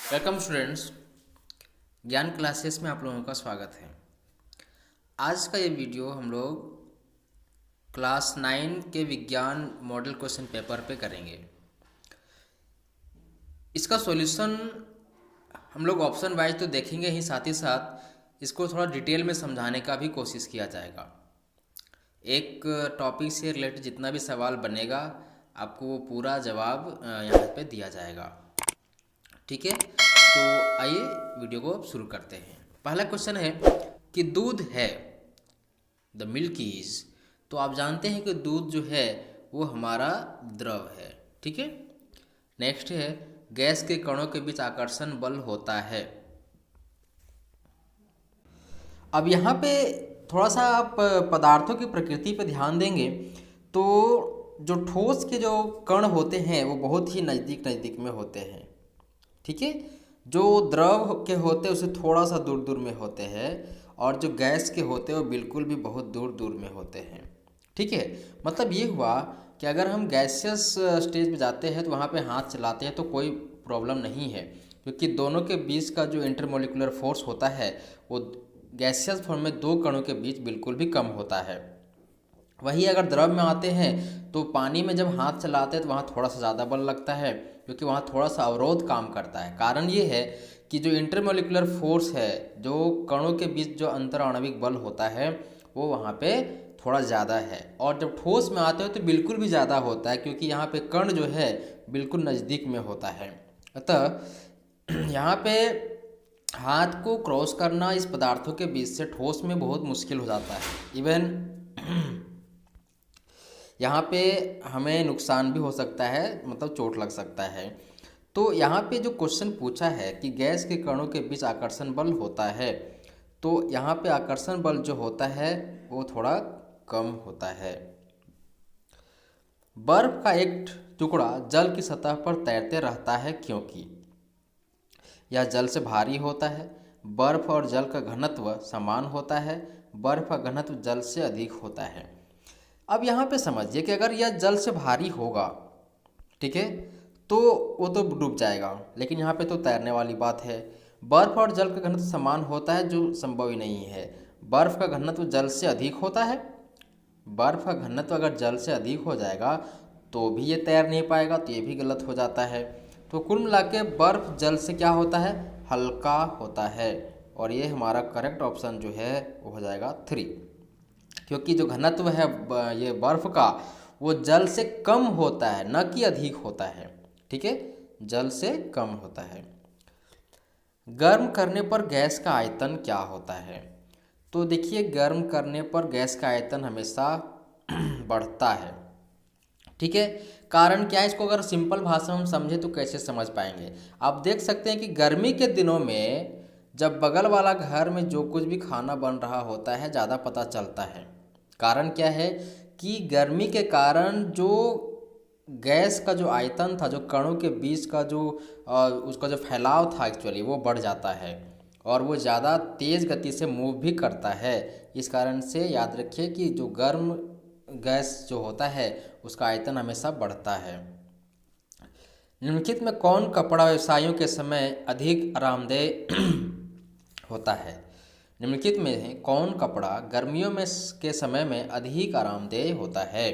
Welcome students. ज्ञान classes में आप लोगों का स्वागत है। आज का ये वीडियो हम लोग क्लास 9 के विज्ञान मॉडल क्वेश्चन पेपर पे करेंगे। इसका सॉल्यूशन हम लोग ऑप्शन वाइज तो देखेंगे ही, साथ ही साथ इसको थोड़ा डिटेल में समझाने का भी कोशिश किया जाएगा। एक टॉपिक से रिलेटेड जितना भी सवाल बनेगा आपको वो पूरा जवाब यहाँ पे दिया जाएगा। ठीक है, तो आइए वीडियो को शुरू करते हैं। पहला क्वेश्चन है कि दूध है, द मिल्क इज। तो आप जानते हैं कि दूध जो है वो हमारा द्रव है। ठीक है। नेक्स्ट है गैस के कणों के बीच आकर्षण बल होता है। अब यहाँ पे थोड़ा सा आप पदार्थों की प्रकृति पे ध्यान देंगे तो जो ठोस के जो कण होते हैं वो बहुत ही नज़दीक नज़दीक में होते हैं। ठीक है। जो द्रव के होते हैं उसे थोड़ा सा दूर दूर में होते हैं, और जो गैस के होते हैं वो बिल्कुल भी बहुत दूर दूर में होते हैं। ठीक है। मतलब ये हुआ कि अगर हम गैसियस स्टेज पे जाते हैं तो वहाँ पे हाथ चलाते हैं तो कोई प्रॉब्लम नहीं है, क्योंकि दोनों के बीच का जो इंटरमोलिकुलर फोर्स होता है वो गैसियस फॉर्म में दो कणों के बीच बिल्कुल भी कम होता है। वही अगर द्रव में आते हैं तो पानी में जब हाथ चलाते हैं तो वहाँ थोड़ा सा ज़्यादा बल लगता है, क्योंकि वहाँ थोड़ा सा अवरोध काम करता है। कारण ये है कि जो इंटरमोलिकुलर फोर्स है, जो कणों के बीच जो अंतर आणविक बल होता है वो वहाँ पे थोड़ा ज़्यादा है, और जब ठोस में आते हो तो बिल्कुल भी ज़्यादा होता है, क्योंकि यहाँ पे कण जो है बिल्कुल नज़दीक में होता है। अतः यहाँ पे हाथ को क्रॉस करना इस पदार्थों के बीच से ठोस में बहुत मुश्किल हो जाता है। इवन यहाँ पे हमें नुकसान भी हो सकता है, मतलब चोट लग सकता है। तो यहाँ पे जो क्वेश्चन पूछा है कि गैस के कणों के बीच आकर्षण बल होता है, तो यहाँ पे आकर्षण बल जो होता है वो थोड़ा कम होता है। बर्फ का एक टुकड़ा जल की सतह पर तैरते रहता है क्योंकि यह जल से भारी होता है। बर्फ और जल का घनत्व समान होता है। बर्फ का घनत्व जल से अधिक होता है। अब यहाँ पे समझिए कि अगर यह जल से भारी होगा, ठीक है, तो वो तो डूब जाएगा, लेकिन यहाँ पे तो तैरने वाली बात है। बर्फ और जल का घनत्व समान होता है, जो संभव ही नहीं है। बर्फ का घनत्व जल से अधिक होता है। बर्फ का घनत्व अगर जल से अधिक हो जाएगा तो भी ये तैर नहीं पाएगा, तो ये भी गलत हो जाता है। तो कुल मिला के बर्फ जल से क्या होता है, हल्का होता है, और ये हमारा करेक्ट ऑप्शन जो है वो हो जाएगा 3, क्योंकि जो घनत्व है ये बर्फ का वो जल से कम होता है, न कि अधिक होता है। ठीक है, जल से कम होता है। गर्म करने पर गैस का आयतन क्या होता है? तो देखिए, गर्म करने पर गैस का आयतन हमेशा बढ़ता है। ठीक है। कारण क्या है, इसको अगर सिंपल भाषा में हम समझे तो कैसे समझ पाएंगे। आप देख सकते हैं कि गर्मी के दिनों में जब बगल वाला घर में जो कुछ भी खाना बन रहा होता है ज़्यादा पता चलता है। कारण क्या है कि गर्मी के कारण जो गैस का जो आयतन था, जो कणों के बीच का जो उसका जो फैलाव था एक्चुअली वो बढ़ जाता है, और वो ज़्यादा तेज़ गति से मूव भी करता है। इस कारण से याद रखिए कि जो गर्म गैस जो होता है उसका आयतन हमेशा बढ़ता है। निम्नलिखित में कौन कपड़ा व्यवसायियों के समय अधिक आरामदेह होता है? निम्नलिखित में कौन कपड़ा गर्मियों में के समय में अधिक आरामदेह होता है?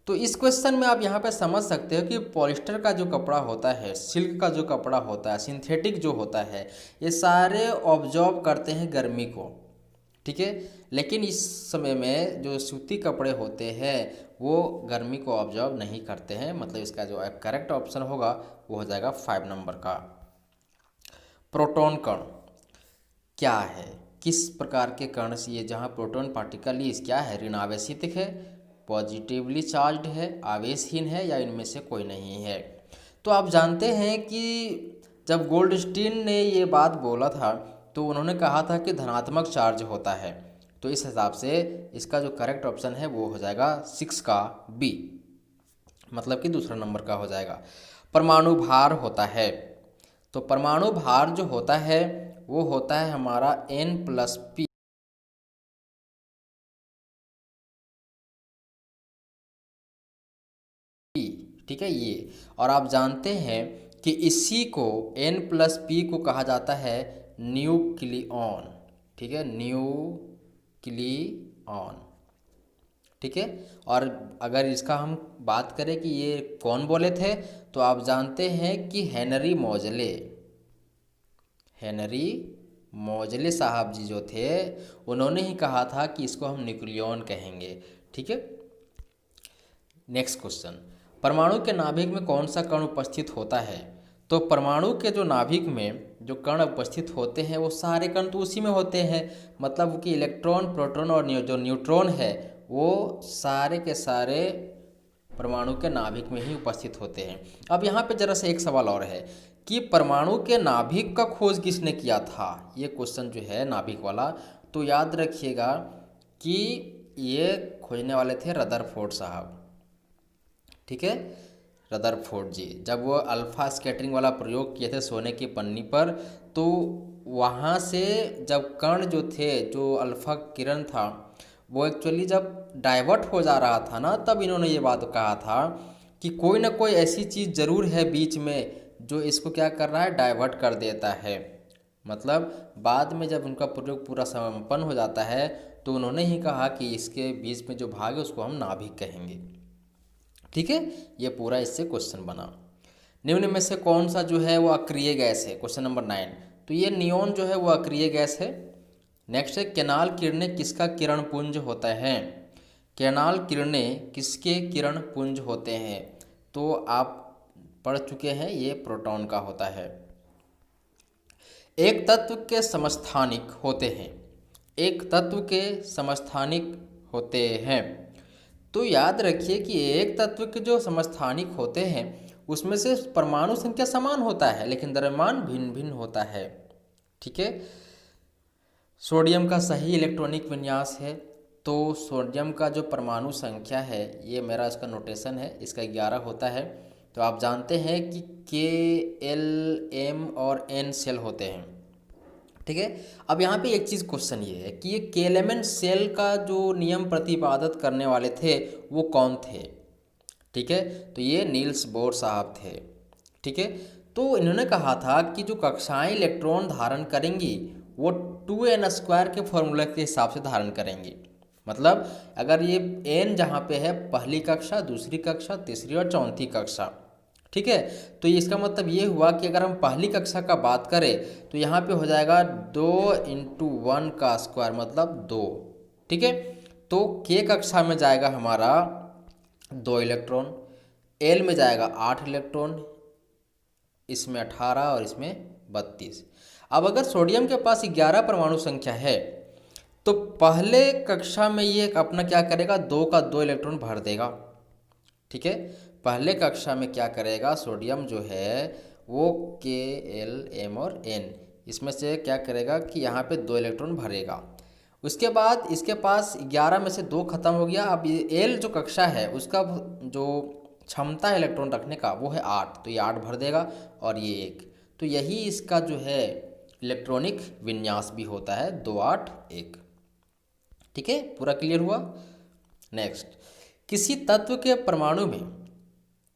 तो इस क्वेश्चन में आप यहाँ पे समझ सकते हो कि पॉलिस्टर का जो कपड़ा होता है, सिल्क का जो कपड़ा होता है, सिंथेटिक जो होता है, ये सारे ऑब्जॉर्व करते हैं गर्मी को। ठीक है। लेकिन इस समय में जो सूती कपड़े होते हैं वो गर्मी को ऑब्जर्व नहीं करते हैं। मतलब इसका जो करेक्ट ऑप्शन होगा वो हो जाएगा 5 नंबर का। प्रोटॉन कण क्या है? किस प्रकार के कण से ये, जहाँ प्रोटॉन पार्टिकल इस क्या है, ऋण आवेशित है, पॉजिटिवली चार्ज्ड है, आवेशहीन है, या इनमें से कोई नहीं है? तो आप जानते हैं कि जब गोल्डस्टीन ने ये बात बोला था तो उन्होंने कहा था कि धनात्मक चार्ज होता है। तो इस हिसाब से इसका जो करेक्ट ऑप्शन है वो हो जाएगा 6 का बी, मतलब कि दूसरा नंबर का हो जाएगा। परमाणु भार होता है, तो परमाणु भार जो होता है वो होता है हमारा N+P। ठीक है ये। और आप जानते हैं कि इसी को N+P को कहा जाता है न्यूक्लियॉन। ठीक है, न्यूक्लियॉन। ठीक है, और अगर इसका हम बात करें कि ये कौन बोले थे, तो आप जानते हैं कि हेनरी मोजले साहब जी जो थे, उन्होंने ही कहा था कि इसको हम न्यूक्लियॉन कहेंगे। ठीक है, नेक्स्ट क्वेश्चन, परमाणु के नाभिक में कौन सा कण उपस्थित होता है? तो परमाणु के जो नाभिक में जो कण उपस्थित होते हैं वो सारे कण तो उसी में होते हैं, मतलब कि इलेक्ट्रॉन, प्रोटॉन और जो न्यूट्रॉन है वो सारे के सारे परमाणु के नाभिक में ही उपस्थित होते हैं। अब यहाँ पे जरा सा एक सवाल और है कि परमाणु के नाभिक का खोज किसने किया था? ये क्वेश्चन जो है नाभिक वाला, तो याद रखिएगा कि ये खोजने वाले थे रदरफोर्ड साहब। ठीक है, रदरफोर्ड जी, जब वो अल्फ़ा स्कैटरिंग वाला प्रयोग किए थे सोने की पन्नी पर, तो वहाँ से जब कण जो थे, जो अल्फ़ा किरण था, वो एक्चुअली जब डाइवर्ट हो जा रहा था ना, तब इन्होंने ये बात कहा था कि कोई ना कोई ऐसी चीज़ ज़रूर है बीच में जो इसको क्या कर रहा है, डाइवर्ट कर देता है। मतलब बाद में जब उनका प्रयोग पूरा संपन्न हो जाता है तो उन्होंने ही कहा कि इसके बीच में जो भाग है उसको हम नाभिक कहेंगे। ठीक है, ये पूरा इससे क्वेश्चन बना। निम्न में से कौन सा जो है वो अक्रिय गैस है? क्वेश्चन नंबर 9, तो ये नियोन जो है वो अक्रिय गैस है। नेक्स्ट है, केनाल किरणें किसका किरण पुंज होता है? केनाल किरणें किसके किरण पुंज होते हैं? तो आप पढ़ चुके हैं, ये प्रोटॉन का होता है। एक तत्व के समस्थानिक होते हैं, एक तत्व के समस्थानिक होते हैं। तो याद रखिए कि एक तत्व के जो समस्थानिक होते हैं उसमें से परमाणु संख्या समान होता है लेकिन द्रव्यमान भिन्न भिन्न होता है। ठीक है, सोडियम का सही इलेक्ट्रॉनिक विन्यास है, तो सोडियम का जो परमाणु संख्या है, ये मेरा इसका नोटेशन है, इसका 11 होता है। तो आप जानते हैं कि K, L, M और N सेल होते हैं। ठीक है, अब यहाँ पे एक चीज़ क्वेश्चन ये है कि ये केलेमन सेल का जो नियम प्रतिपादित करने वाले थे वो कौन थे? ठीक है, तो ये नील्स बोर साहब थे। ठीक है, तो इन्होंने कहा था कि जो कक्षाएं इलेक्ट्रॉन धारण करेंगी वो 2n² के फॉर्मूला के हिसाब से धारण करेंगी। मतलब अगर ये n जहाँ पे है, पहली कक्षा, दूसरी कक्षा, तीसरी और चौथी कक्षा। ठीक है, तो इसका मतलब ये हुआ कि अगर हम पहली कक्षा का बात करें तो यहाँ पे हो जाएगा 2 × 1 का स्क्वायर, मतलब 2। ठीक है, तो K कक्षा में जाएगा हमारा 2 इलेक्ट्रॉन, L में जाएगा 8 इलेक्ट्रॉन, इसमें 18 और इसमें 32। अब अगर सोडियम के पास 11 परमाणु संख्या है तो पहले कक्षा में ये अपना क्या करेगा, 2 का 2 इलेक्ट्रॉन भर देगा। ठीक है, पहले कक्षा में क्या करेगा, सोडियम जो है वो K, L, M और N, इसमें से क्या करेगा कि यहाँ पे 2 इलेक्ट्रॉन भरेगा। उसके बाद इसके पास 11 में से 2 खत्म हो गया। अब ये L जो कक्षा है उसका जो क्षमता है इलेक्ट्रॉन रखने का वो है 8, तो ये 8 भर देगा और ये 1। तो यही इसका जो है इलेक्ट्रॉनिक विन्यास भी होता है, 2, 8, 1। ठीक है, पूरा क्लियर हुआ। नेक्स्ट, किसी तत्व के परमाणु में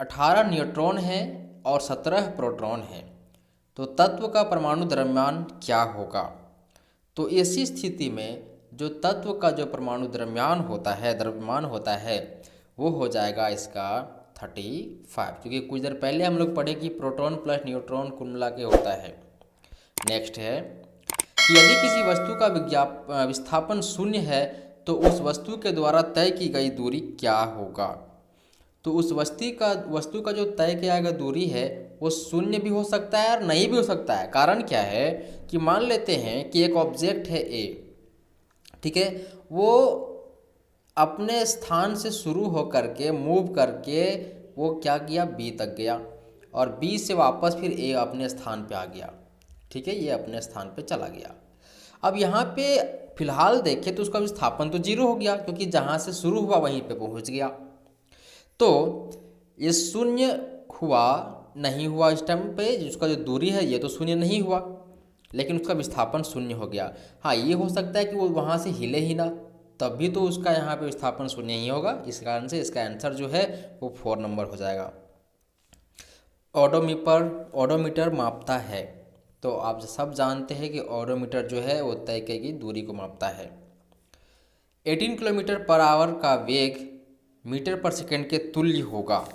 18 न्यूट्रॉन हैं और 17 प्रोटॉन हैं, तो तत्व का परमाणु द्रव्यमान क्या होगा? तो ऐसी स्थिति में जो तत्व का जो परमाणु द्रव्यमान होता है वो हो जाएगा इसका 35, क्योंकि कुछ देर पहले हम लोग पढ़े कि प्रोटॉन प्लस न्यूट्रॉन कुल मिला के होता है। नेक्स्ट है कि यदि किसी वस्तु का विस्थापन 0 है तो उस वस्तु के द्वारा तय की गई दूरी क्या होगा? तो उस वस्तु का जो तय किया गया दूरी है वो 0 भी हो सकता है और नहीं भी हो सकता है। कारण क्या है कि मान लेते हैं कि एक ऑब्जेक्ट है A, ठीक है, वो अपने स्थान से शुरू होकर के मूव करके वो क्या किया, B तक गया और B से वापस फिर A अपने स्थान पे आ गया। ठीक है, ये अपने स्थान पे चला गया। अब यहाँ पे फिलहाल देखें तो उसका विस्थापन तो 0 हो गया, क्योंकि जहाँ से शुरू हुआ वहीं पे पहुँच गया। तो ये 0 हुआ नहीं हुआ इस टाइम पे, जिसका जो दूरी है ये तो 0 नहीं हुआ, लेकिन उसका विस्थापन 0 हो गया। हाँ, ये हो सकता है कि वो वहाँ से हिले ही ना, तब भी तो उसका यहाँ पे विस्थापन 0 ही होगा। इस कारण से इसका आंसर जो है वो 4 नंबर हो जाएगा। ओडोमीटर मापता है। तो आप सब जानते हैं कि ओडोमीटर जो है वो तय की दूरी को मापता है। 18 किलोमीटर पर आवर का वेग मीटर पर सेकंड के तुल्य होगा।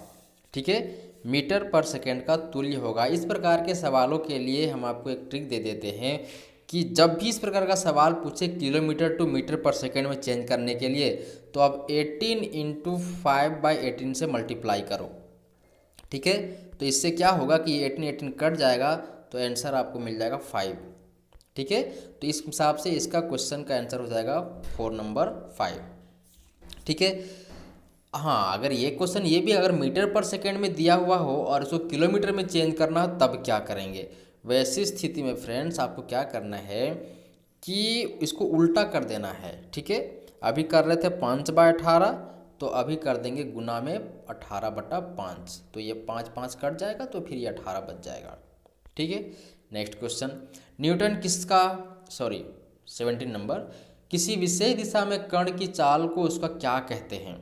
ठीक है, मीटर पर सेकंड का तुल्य होगा। इस प्रकार के सवालों के लिए हम आपको एक ट्रिक दे देते हैं कि जब भी इस प्रकार का सवाल पूछे किलोमीटर टू मीटर पर सेकंड में चेंज करने के लिए, तो आप 18 इंटू 5/18 से मल्टीप्लाई करो। ठीक है, तो इससे क्या होगा कि 18 कट जाएगा तो आंसर आपको मिल जाएगा 5। ठीक है, तो इस हिसाब से इसका क्वेश्चन का आंसर हो जाएगा 4 नंबर 5। ठीक है, हाँ, अगर ये क्वेश्चन ये भी अगर मीटर पर सेकंड में दिया हुआ हो और उसको किलोमीटर में चेंज करना हो तब क्या करेंगे। वैसी स्थिति में फ्रेंड्स आपको क्या करना है कि इसको उल्टा कर देना है। ठीक है, अभी कर रहे थे 5/18, तो अभी कर देंगे गुना में 18/5, तो ये 5 5 कट जाएगा तो फिर ये 18 बच जाएगा। ठीक है, नेक्स्ट क्वेश्चन, न्यूटन किसका 17 नंबर, किसी विशेष दिशा में कण की चाल को उसका क्या कहते हैं।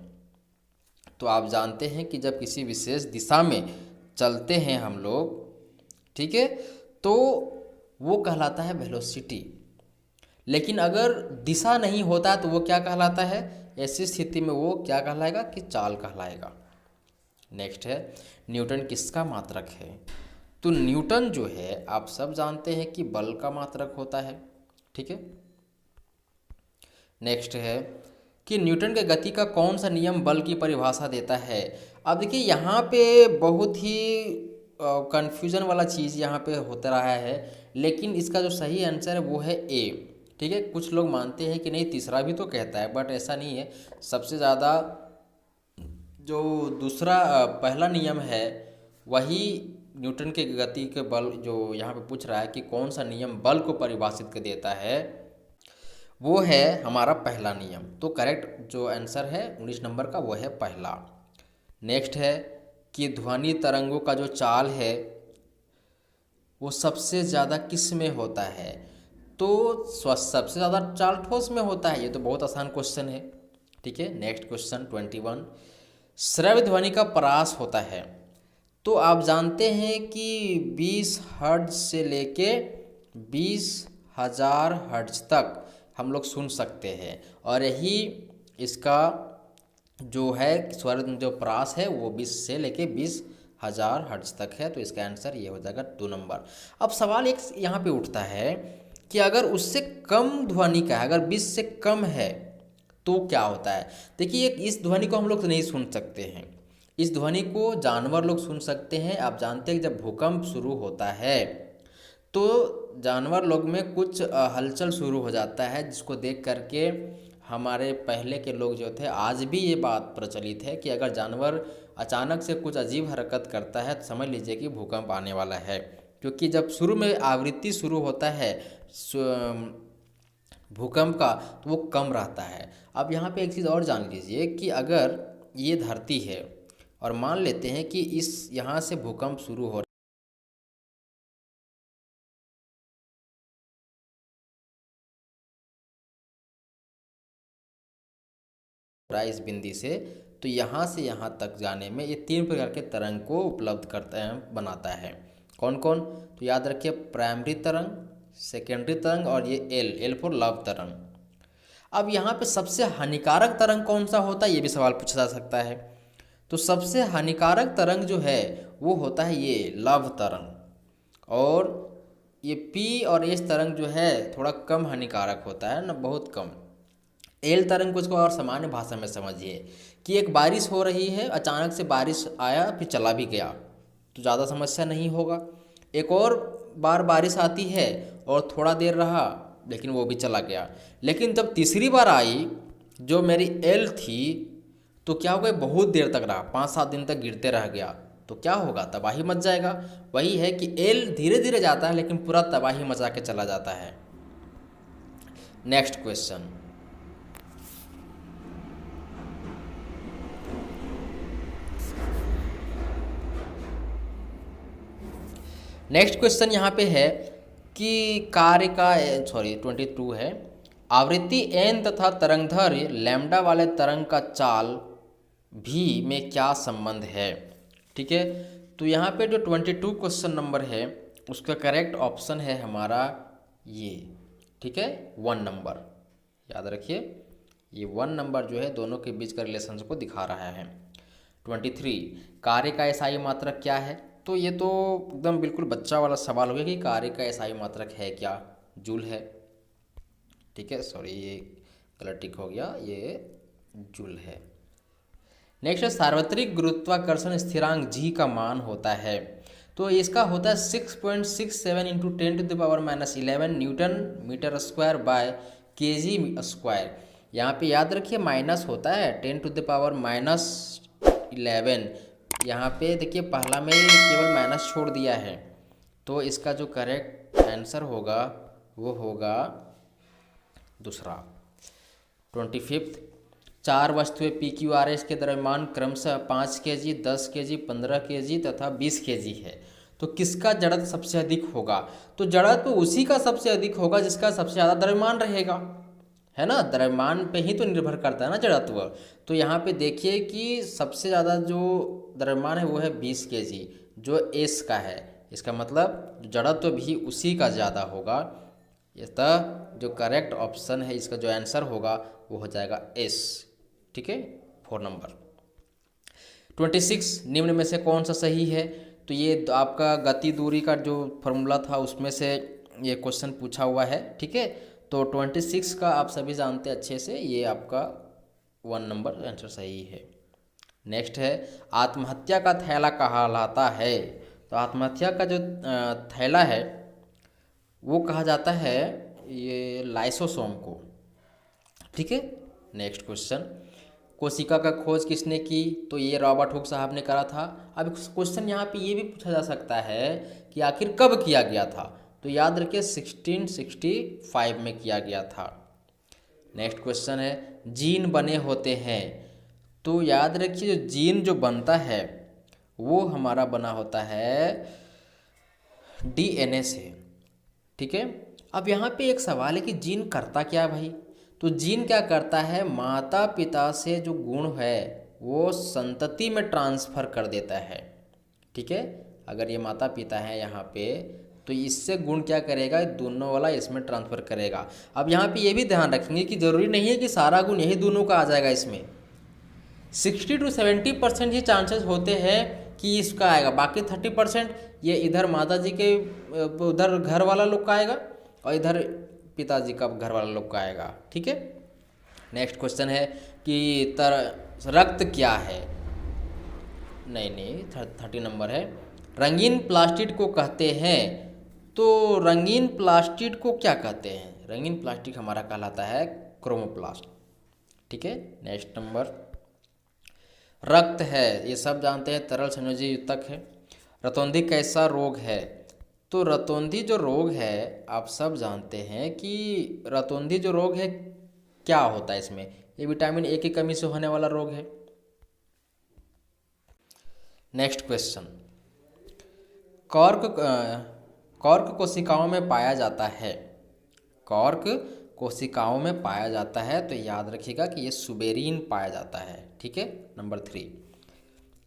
तो आप जानते हैं कि जब किसी विशेष दिशा में चलते हैं हम लोग, ठीक है, तो वो कहलाता है वेलोसिटी। लेकिन अगर दिशा नहीं होता तो वो क्या कहलाता है, ऐसी स्थिति में वो क्या कहलाएगा कि चाल कहलाएगा। नेक्स्ट है, न्यूटन किसका मात्रक है। तो न्यूटन जो है आप सब जानते हैं कि बल का मात्रक होता है। ठीक है, नेक्स्ट है कि न्यूटन के गति का कौन सा नियम बल की परिभाषा देता है। अब देखिए यहाँ पे बहुत ही कन्फ्यूजन वाला चीज़ यहाँ पे होता रहा है, लेकिन इसका जो सही आंसर है वो है ए। ठीक है, कुछ लोग मानते हैं कि नहीं तीसरा भी तो कहता है, बट ऐसा नहीं है। सबसे ज़्यादा जो दूसरा पहला नियम है वही न्यूटन के गति के बल, जो यहाँ पे पूछ रहा है कि कौन सा नियम बल को परिभाषित कर देता है, वो है हमारा पहला नियम। तो करेक्ट जो आंसर है 19 नंबर का वो है पहला। नेक्स्ट है कि ध्वनि तरंगों का जो चाल है वो सबसे ज़्यादा किस में होता है। तो सबसे ज़्यादा चाल ठोस में होता है। ये तो बहुत आसान क्वेश्चन है। ठीक है, नेक्स्ट क्वेश्चन 21, श्रव्य ध्वनि का परास होता है। तो आप जानते हैं कि 20 हर्ट्ज से लेके 20,000 हर्ट्ज तक हम लोग सुन सकते हैं, और यही इसका जो है स्वर जो परास है वो 20 से लेके 20,000 हर्ट्ज तक है। तो इसका आंसर ये हो जाएगा 2 नंबर। अब सवाल एक यहाँ पे उठता है कि अगर उससे कम ध्वनि का है, अगर 20 से कम है तो क्या होता है। देखिए इस ध्वनि को हम लोग नहीं सुन सकते हैं, इस ध्वनि को जानवर लोग सुन सकते हैं। आप जानते हैं कि जब भूकंप शुरू होता है तो जानवर लोग में कुछ हलचल शुरू हो जाता है, जिसको देख करके हमारे पहले के लोग जो थे, आज भी ये बात प्रचलित है कि अगर जानवर अचानक से कुछ अजीब हरकत करता है तो समझ लीजिए कि भूकंप आने वाला है। क्योंकि जब शुरू में आवृत्ति शुरू होता है भूकंप का तो वो कम रहता है। अब यहाँ पे एक चीज़ और जान लीजिए कि अगर ये धरती है और मान लेते हैं कि इस यहाँ से भूकंप शुरू हो रहा है इस बिंदी से, तो यहाँ से यहाँ तक जाने में ये 3 प्रकार के तरंग को उपलब्ध करता है, बनाता है। कौन कौन, तो याद रखिए, प्राइमरी तरंग, सेकेंडरी तरंग और ये एल फॉर लव तरंग। अब यहाँ पे सबसे हानिकारक तरंग कौन सा होता है, ये भी सवाल पूछा जा सकता है। तो सबसे हानिकारक तरंग जो है वो होता है ये लव तरंग, और ये पी और एस तरंग जो है थोड़ा कम हानिकारक होता है ना, बहुत कम। एल तरंग को इसको और सामान्य भाषा में समझिए कि एक बारिश हो रही है, अचानक से बारिश आया फिर चला भी गया तो ज़्यादा समस्या नहीं होगा। एक और बार बारिश आती है और थोड़ा देर रहा लेकिन वो भी चला गया। लेकिन जब तीसरी बार आई जो मेरी एल थी तो क्या हो गया, बहुत देर तक रहा, 5-7 दिन तक गिरते रह गया, तो क्या होगा, तबाही मच जाएगा। वही है कि एल धीरे धीरे जाता है लेकिन पूरा तबाही मचा के चला जाता है। नेक्स्ट क्वेश्चन, नेक्स्ट क्वेश्चन यहाँ पे है कि कार्य का 22 है, आवृत्ति n तथा तरंगदैर्घ्य लैम्डा वाले तरंग का चाल भी में क्या संबंध है। ठीक है, तो यहाँ पे जो 22 क्वेश्चन नंबर है उसका करेक्ट ऑप्शन है हमारा ये, ठीक है, 1 नंबर। याद रखिए, ये 1 नंबर जो है दोनों के बीच का रिलेशन को दिखा रहा है। 23 कार्य का एसआई मात्रक क्या है? तो ये तो एकदम बिल्कुल बच्चा वाला सवाल हो गया कि कार्य का एसआई मात्रक है क्या? जूल है, ठीक है, सॉरी ये गलत टिक हो गया, ये जूल है। नेक्स्ट है सार्वत्रिक गुरुत्वाकर्षण स्थिरांक जी का मान होता है, तो इसका होता है 6.67 into 10⁻11 newton metre square by KG square. यहाँ पे याद रखिए माइनस होता है 10⁻11। यहाँ पे देखिए पहला में केवल माइनस छोड़ दिया है, तो इसका जो करेक्ट आंसर होगा वो होगा दूसरा। 25 4 वस्तुएं PQRS के द्रव्यमान क्रमशः 5 kg, 10 kg, 15 kg तथा 20 kg है, तो किसका जड़त्व सबसे अधिक होगा? तो जड़त्व उसी का सबसे अधिक होगा जिसका सबसे ज़्यादा द्रव्यमान रहेगा, है ना, द्रव्यमान पे ही तो निर्भर करता है ना जड़त्व। तो यहाँ पे देखिए कि सबसे ज़्यादा जो द्रव्यमान है वो है 20 kg जो एस का है, इसका मतलब जड़त्व भी उसी का ज़्यादा होगा। अतः जो करेक्ट ऑप्शन है इसका जो आंसर होगा वो हो जाएगा एस, ठीक है, 4 नंबर। 26 निम्न में से कौन सा सही है? तो ये आपका गति दूरी का जो फॉर्मूला था उसमें से ये क्वेश्चन पूछा हुआ है, ठीक है। तो 26 का आप सभी जानते हैं अच्छे से, ये आपका 1 नंबर आंसर सही है। नेक्स्ट है आत्महत्या का थैला कहलाता है, तो आत्महत्या का जो थैला है वो कहा जाता है ये लाइसोसोम को, ठीक है। नेक्स्ट क्वेश्चन कोशिका का खोज किसने की? तो ये रॉबर्ट हुक साहब ने करा था। अब क्वेश्चन यहाँ पे ये भी पूछा जा सकता है कि आखिर कब किया गया था? तो याद रखिए 1665 में किया गया था। नेक्स्ट क्वेश्चन है जीन बने होते हैं, तो याद रखिए जो जीन जो बनता है वो हमारा बना होता है DNA से, ठीक है। अब यहाँ पे एक सवाल है कि जीन करता क्या भाई? तो जीन क्या करता है, माता पिता से जो गुण है वो संतति में ट्रांसफ़र कर देता है, ठीक है। अगर ये माता पिता हैं यहाँ पे तो इससे गुण क्या करेगा, दोनों वाला इसमें ट्रांसफ़र करेगा। अब यहाँ पे ये भी ध्यान रखेंगे कि ज़रूरी नहीं है कि सारा गुण यही दोनों का आ जाएगा, इसमें 60 to 70% ही चांसेस होते हैं कि इसका आएगा, बाकी 30% ये इधर माता जी के उधर घर वाला लोग का आएगा और इधर पिताजी का घर वाला लोग का आएगा, ठीक है। नेक्स्ट क्वेश्चन है कि रक्त क्या है? नहीं 30 नंबर है। रंगीन प्लास्टिक को कहते हैं, तो रंगीन प्लास्टिक को क्या कहते हैं? रंगीन प्लास्टिक हमारा कहलाता है क्रोमोप्लास्ट, ठीक है। नेक्स्ट नंबर रक्त है, ये सब जानते हैं, तरल संयोजी युतक है। रतौंधी कैसा रोग है? तो रतौंधी जो रोग है आप सब जानते हैं कि रतौंधी जो रोग है क्या होता है इसमें, ये विटामिन ए की कमी से होने वाला रोग है। नेक्स्ट क्वेश्चन कॉर्क कोशिकाओं में पाया जाता है, कॉर्क कोशिकाओं में पाया जाता है, तो याद रखिएगा कि ये सुबेरीन पाया जाता है, ठीक है। नंबर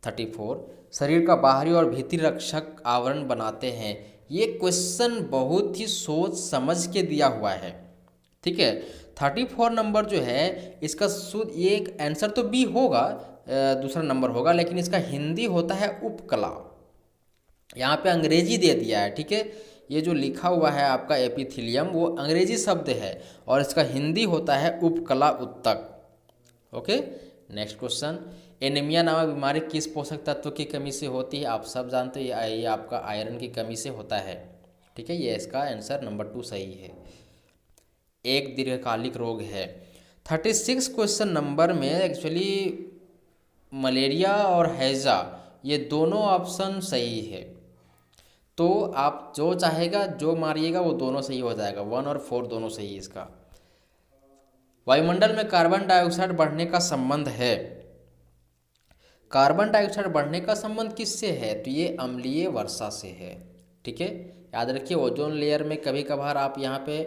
34 शरीर का बाहरी और भीतरी रक्षक आवरण बनाते हैं, ये क्वेश्चन बहुत ही सोच समझ के दिया हुआ है, ठीक है। 34 नंबर जो है इसका शुद्ध ये एक आंसर तो बी होगा, दूसरा नंबर होगा, लेकिन इसका हिंदी होता है उपकला। यहाँ पे अंग्रेजी दे दिया है, ठीक है। ये जो लिखा हुआ है आपका एपिथीलियम वो अंग्रेजी शब्द है और इसका हिंदी होता है उपकला उत्तक, ओके। नेक्स्ट क्वेश्चन एनीमिया नामक बीमारी किस पोषक तत्व की कमी से होती है? आप सब जानते हैं ये आपका आयरन की कमी से होता है, ठीक है। ये इसका आंसर नंबर 2 सही है। एक दीर्घकालिक रोग है। 36 क्वेश्चन नंबर में एक्चुअली मलेरिया और हैजा ये दोनों ऑप्शन सही है, तो आप जो चाहेगा जो मारिएगा वो दोनों सही हो जाएगा, 1 और 4 दोनों सही है इसका। वायुमंडल में कार्बन डाइऑक्साइड बढ़ने का संबंध है, कार्बन डाइऑक्साइड बढ़ने का संबंध किससे है? तो ये अम्लीय वर्षा से है, ठीक है। याद रखिए ओजोन लेयर में कभी कभार आप यहाँ पे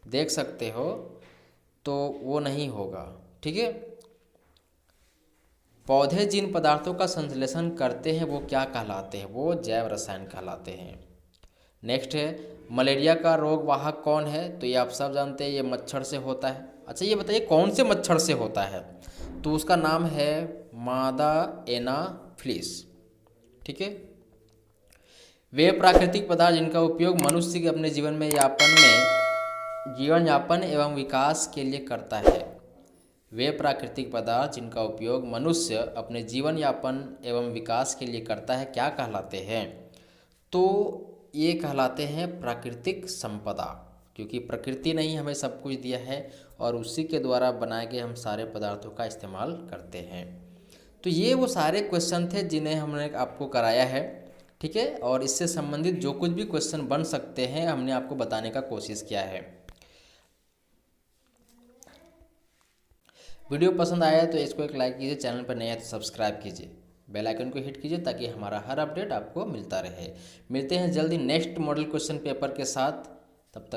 देख सकते हो तो वो नहीं होगा, ठीक है। पौधे जिन पदार्थों का संश्लेषण करते हैं वो क्या कहलाते हैं? वो जैव रसायन कहलाते हैं। नेक्स्ट है, मलेरिया का रोग वाहक कौन है? तो ये आप सब जानते हैं, ये मच्छर से होता है। अच्छा ये बताइए कौन से मच्छर से होता है? तो उसका नाम है मादा एनाफिलिस। ठीक है। वे प्राकृतिक पदार्थ जिनका उपयोग मनुष्य के अपने जीवन यापन एवं विकास के लिए करता है। वे प्राकृतिक पदार्थ जिनका उपयोग मनुष्य अपने जीवन यापन एवं विकास के लिए करता है क्या कहलाते हैं? तो ये कहलाते हैं प्राकृतिक संपदा, क्योंकि प्रकृति ने ही हमें सब कुछ दिया है और उसी के द्वारा बनाए गए हम सारे पदार्थों का इस्तेमाल करते हैं। तो ये वो सारे क्वेश्चन थे जिन्हें हमने आपको कराया है। ठीक है, और इससे संबंधित जो कुछ भी क्वेश्चन बन सकते हैं हमने आपको बताने का कोशिश किया है। वीडियो पसंद आया तो इसको एक लाइक कीजिए, चैनल पर नया है तो सब्सक्राइब कीजिए, बेल आइकन को हिट कीजिए ताकि हमारा हर अपडेट आपको मिलता रहे। मिलते हैं जल्दी नेक्स्ट मॉडल क्वेश्चन पेपर के साथ, तब तक